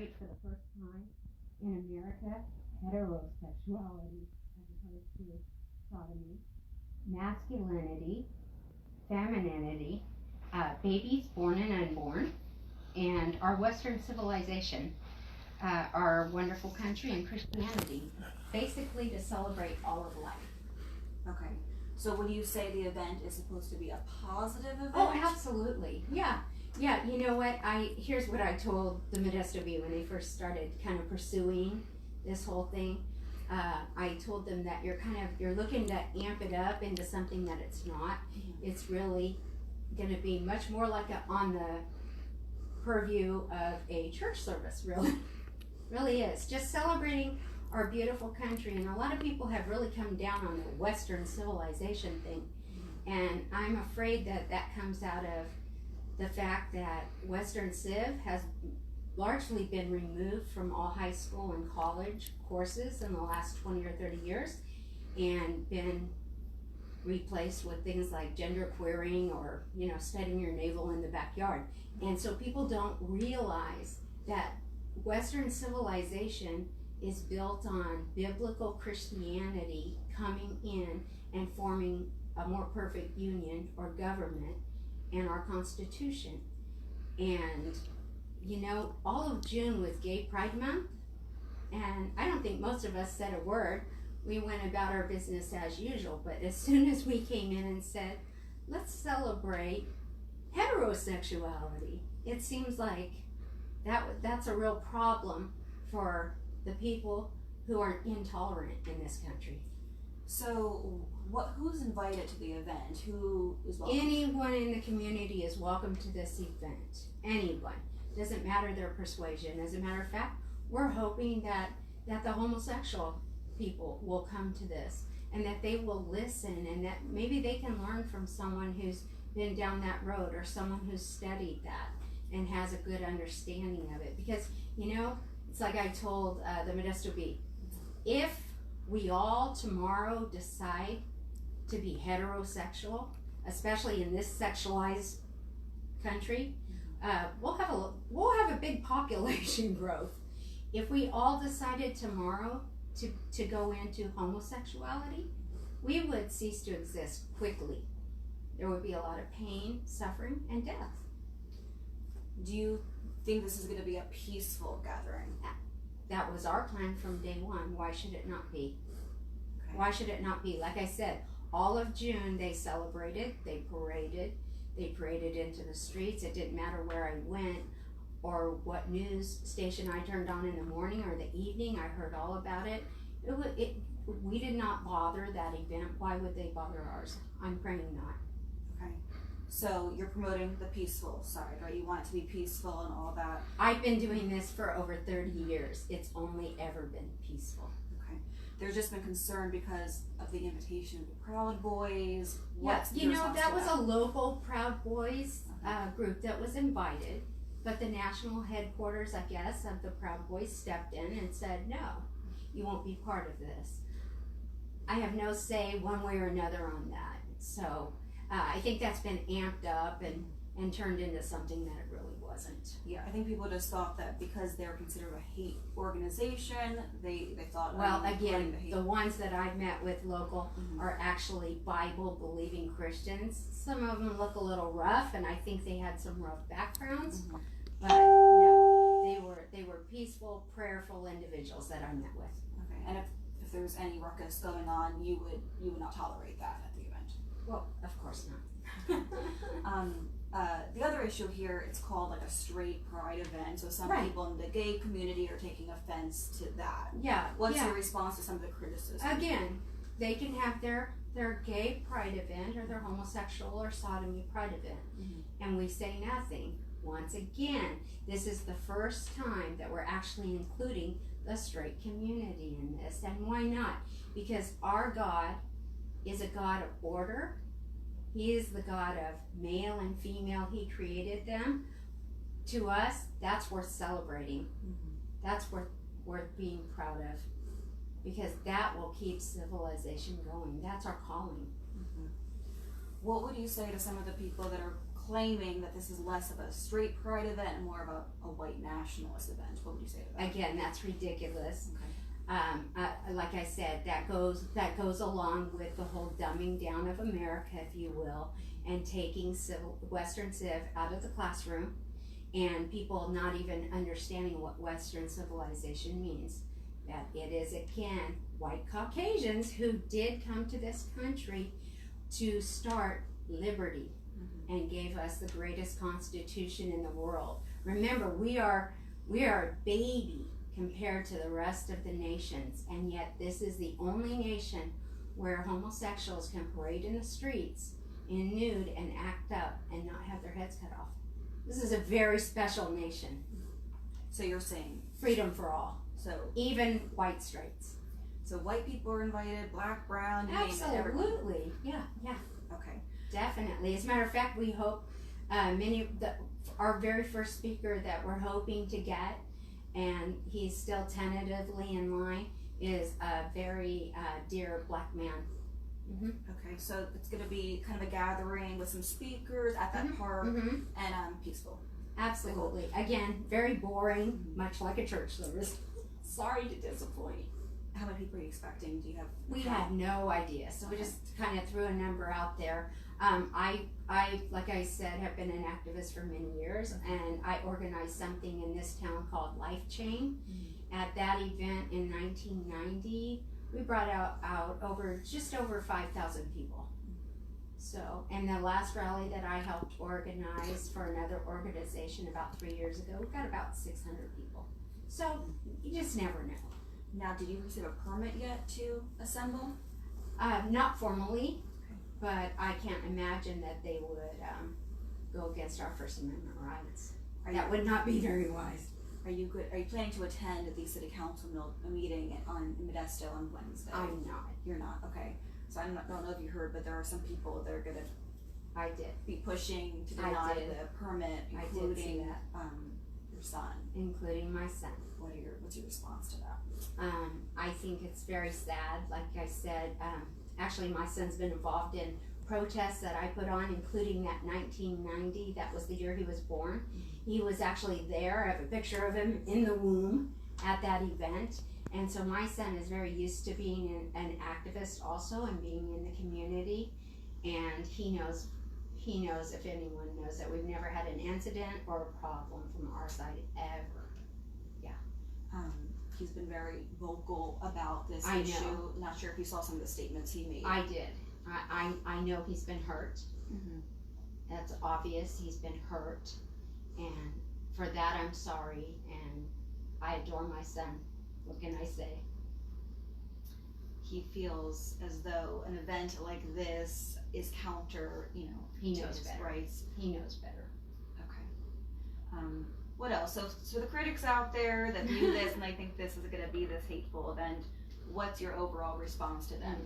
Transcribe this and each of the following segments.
celebrate for the first time in America heterosexuality as opposed to sodomy, masculinity, femininity, babies born and unborn, and our Western civilization, our wonderful country, and Christianity, basically to celebrate all of life. Okay. So when you say the event is supposed to be a positive event? Oh, absolutely. Yeah. Yeah, you know what? Here's what I told the Modesto Bee when they first started kind of pursuing this whole thing. I told them that you're looking to amp it up into something that it's not. Mm-hmm. It's really going to be much more like on the purview of a church service, really. Really is. Just celebrating our beautiful country, and a lot of people have really come down on the Western civilization thing, and I'm afraid that comes out of the fact that Western Civ has largely been removed from all high school and college courses in the last 20 or 30 years and been replaced with things like gender queering or, studying your navel in the backyard. And so people don't realize that Western civilization is built on biblical Christianity coming in and forming a more perfect union or government and our Constitution. And all of June was Gay Pride Month, and I don't think most of us said a word. We went about our business as usual, but as soon as we came in and said, let's celebrate heterosexuality, it seems like that's a real problem for the people who are intolerant in this country. So who's invited to the event? Who is welcome? Anyone in the community is welcome to this event. Anyone. Doesn't matter their persuasion. As a matter of fact, we're hoping that the homosexual people will come to this and that they will listen and that maybe they can learn from someone who's been down that road or someone who's studied that and has a good understanding of it. Because, it's like I told the Modesto Bee, if we all tomorrow decide to be heterosexual, especially in this sexualized country, we'll have a big population growth. If we all decided tomorrow to go into homosexuality, we would cease to exist quickly. There would be a lot of pain, suffering, and death. Do you think this is going to be a peaceful gathering? That was our plan from day one. Why should it not be? Okay. Why should it not be? Like I said, all of June they celebrated, they paraded into the streets. It didn't matter where I went or what news station I turned on in the morning or the evening. I heard all about it. We did not bother that event. Why would they bother ours? I'm praying not. Okay. So you're promoting the peaceful side, right? You want it to be peaceful and all that. I've been doing this for over 30 years. It's only ever been peaceful. Okay. There's just been concern because of the invitation of the Proud Boys. Yes, that was a local Proud Boys group that was invited, but the national headquarters, I guess, of the Proud Boys stepped in and said, no, you won't be part of this. I have no say one way or another on that. So I think that's been amped up and turned into something that it really wasn't. Yeah, I think people just thought that because they're considered a hate organization, they thought. Well, again, the ones that I've met with local are actually Bible-believing Christians. Some of them look a little rough, and I think they had some rough backgrounds. But no, they were peaceful, prayerful individuals that I met with. Okay, and if there was any ruckus going on, you would not tolerate that at the event. Well, of course not. The other issue here, it's called like a straight pride event. So some people in the gay community are taking offense to that. Yeah. What's your response to some of the criticism? Again, they can have their gay pride event or their homosexual or sodomy pride event. And we say nothing. Once again, this is the first time that we're actually including the straight community in this. And why not? Because our God is a God of order. He is the God of male and female. He created them. To us, that's worth celebrating. That's worth being proud of, because that will keep civilization going. That's our calling. What would you say to some of the people that are claiming that this is less of a straight pride event and more of a white nationalist event. What would you say to that? Again, that's ridiculous. Okay. Like I said, that goes along with the whole dumbing down of America, if you will, and taking Western Civ out of the classroom, and people not even understanding what Western civilization means. That it is, again, white Caucasians who did come to this country to start liberty and gave us the greatest constitution in the world. Remember, we are a baby compared to the rest of the nations, and yet this is the only nation where homosexuals can parade in the streets in nude and act up and not have their heads cut off. This is a very special nation. So you're saying freedom for all. So even white straights. So white people are invited, black, brown, you name it, everyone. Absolutely. Yeah. Okay. Definitely. As a matter of fact, we hope our very first speaker that we're hoping to get, and he's still tentatively in line, is a very dear black man. Okay, so it's going to be kind of a gathering with some speakers at that park and peaceful. Absolutely. Again, very boring, much like a church service. Sorry to disappoint. How many people are you expecting? Do you have? We had no idea, so we just kind of threw a number out there. I, like I said, have been an activist for many years, and I organized something in this town called Life Chain. At that event in 1990, we brought out just over 5,000 people. So, and the last rally that I helped organize for another organization about 3 years ago, we got about 600 people. So, you just never know. Now, did you receive a permit yet to assemble? Not formally, but I can't imagine that they would go against our First Amendment rights. That would not be very wise. Are you planning to attend the city council meeting in Modesto on Wednesday? I'm not. You're not? Okay. So I don't know if you heard, but there are some people that are going to be pushing to deny the permit, including your son. Including my son. What's your response to that? I think it's very sad. Like I said, actually my son's been involved in protests that I put on, including that 1990, that was the year he was born. He was actually there. I have a picture of him in the womb at that event. And so my son is very used to being an activist also and being in the community. And he knows, if anyone knows, that we've never had an incident or a problem from our side ever. Yeah. He's been very vocal about this issue. Know. Not sure if you saw some of the statements he made. I did. I know he's been hurt. That's obvious. He's been hurt. And for that, I'm sorry. And I adore my son. What can I say? He feels as though an event like this is counter, he to knows his better. rights. He knows better. Okay. What else? So the critics out there that view this and they think this is going to be this hateful event, what's your overall response to them?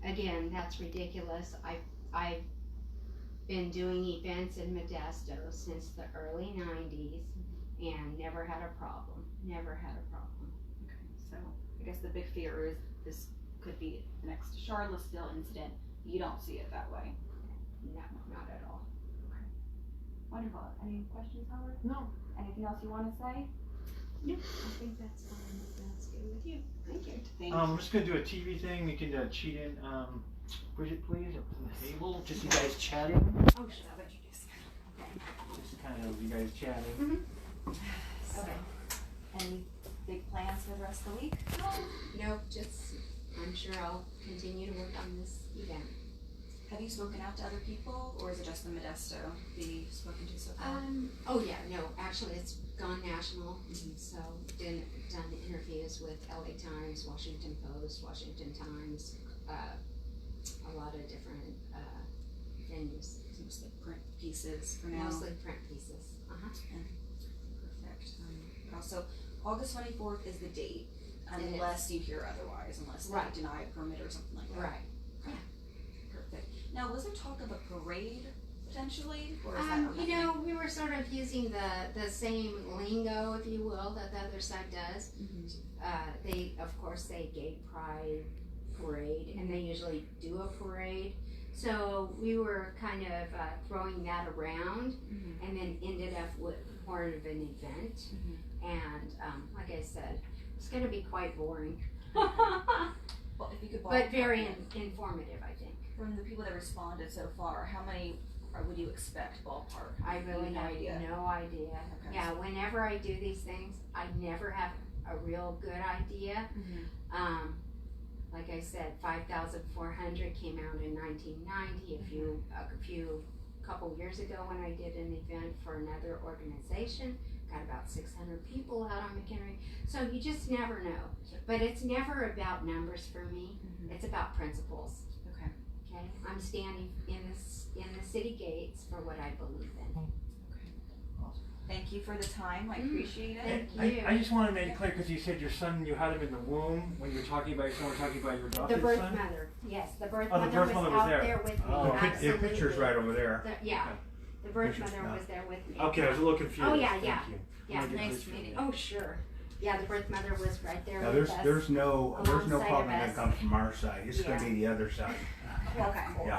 Again, that's ridiculous. I've been doing events in Modesto since the early 90s and never had a problem. Never had a problem. Okay, so I guess the big fear is this could be the next Charlottesville incident. You don't see it that way? No, not at all. Okay. Wonderful. Any questions, Howard? No. Anything else you want to say? No, I think that's fine. That's good with you. Thank you. Thank you. We're just gonna do a TV thing. You can cheat in. Bridgette, please, up to the table. Just you guys chatting. Oh, should I introduce? Okay. Just kind of you guys chatting. Okay. Any big plans for the rest of the week? No, just I'm sure I'll continue to work on this event. Have you spoken out to other people, or is it just the Modesto you've spoken to so far? Oh yeah, no, actually it's gone national. So done interviews with LA Times, Washington Post, Washington Times, a lot of different venues. Mostly print pieces for now. Mostly print pieces. Perfect. Also, August 24th is the date, unless you hear otherwise, unless they deny a permit or something like that. Right. Okay. Perfect. Now, was there talk of a parade potentially, or is that not happening? We were sort of using the same lingo, if you will, that the other side does. They, of course, say gay pride parade, and they usually do a parade. So we were kind of throwing that around, Mhm. and then ended up with more of an event. Mhm. And like I said, it's going to be quite boring, Well, if you could but very ballpark it, informative, I think. from the people that responded so far, how many would you expect ballpark? I You really no have idea. no idea. Okay. Yeah, whenever I do these things, I never have a real good idea. Mhm. Like I said, 5,400 came out in 1990. A couple years ago when I did an event for another organization, got about 600 people out on McHenry. So you just never know. But it's never about numbers for me. Mhm. It's about principles. Okay. Okay, I'm standing in the city gates for what I believe in. Thank you for the time. I appreciate it. Thank you. I just want to make it clear because you said your son, you had him in the womb when you were talking about your son. We're talking about your The adopted birth son. mother, yes, the birth Oh, the mother birth was mother was out there. there with me. Oh, The Absolutely. picture's right over there. Yeah, Okay. the birth Picture's mother not. was there with me. Okay, I was a little confused. Oh, yeah, Thank yeah. you. Yeah. Wanna get Nice this meeting. straight. Oh, sure. Yeah, the birth mother was right there Now with us. there's no alongside problem of that us. comes from our side. It's gonna Yeah. be the other side. Okay. Yeah.